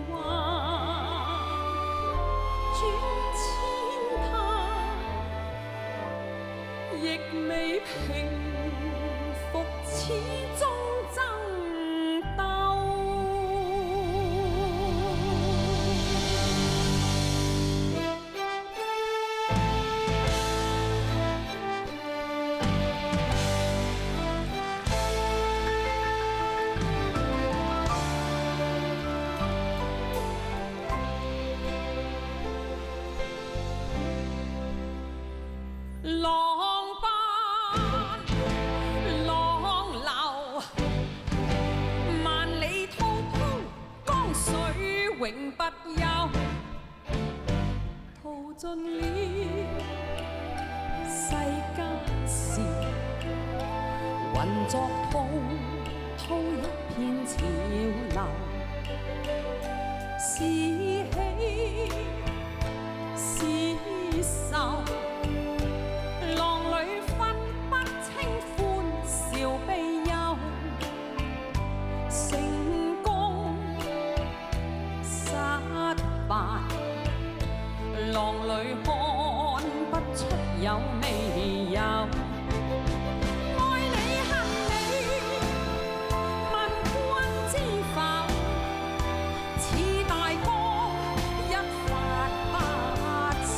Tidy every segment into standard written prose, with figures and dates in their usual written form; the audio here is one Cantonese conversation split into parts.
幻，轉千態，亦未平復始終爭鬥。浪奔浪流，萬里滔滔江水永不休，淘盡了世間事，混作滔滔一片潮流，是喜是愁。浪裏分不清歡笑悲憂，成功失敗，浪裏看不出有未有。愛你恨你，問君知否？似大江一發不收，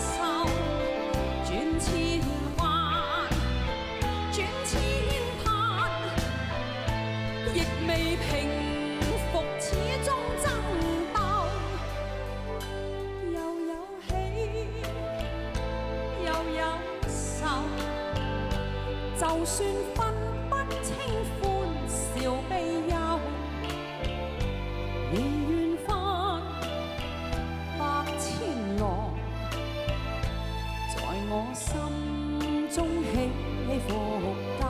轉千未平復始終爭鬥，又有喜又有愁，就算分不清歡笑悲憂，仍願翻百千浪，在我心中起伏鬥。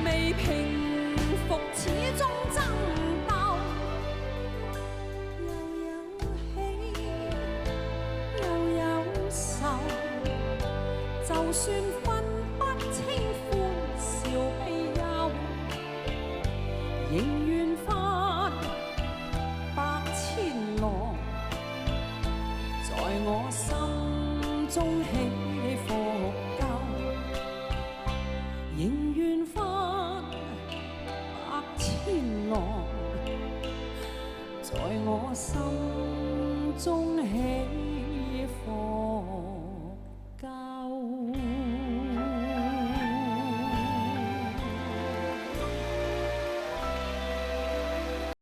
未平復始終爭鬥，又有喜又有愁，就算分不清歡笑悲憂，仍願翻百千浪，在我心中起伏鬥，仍願翻千浪，在我心中起伏。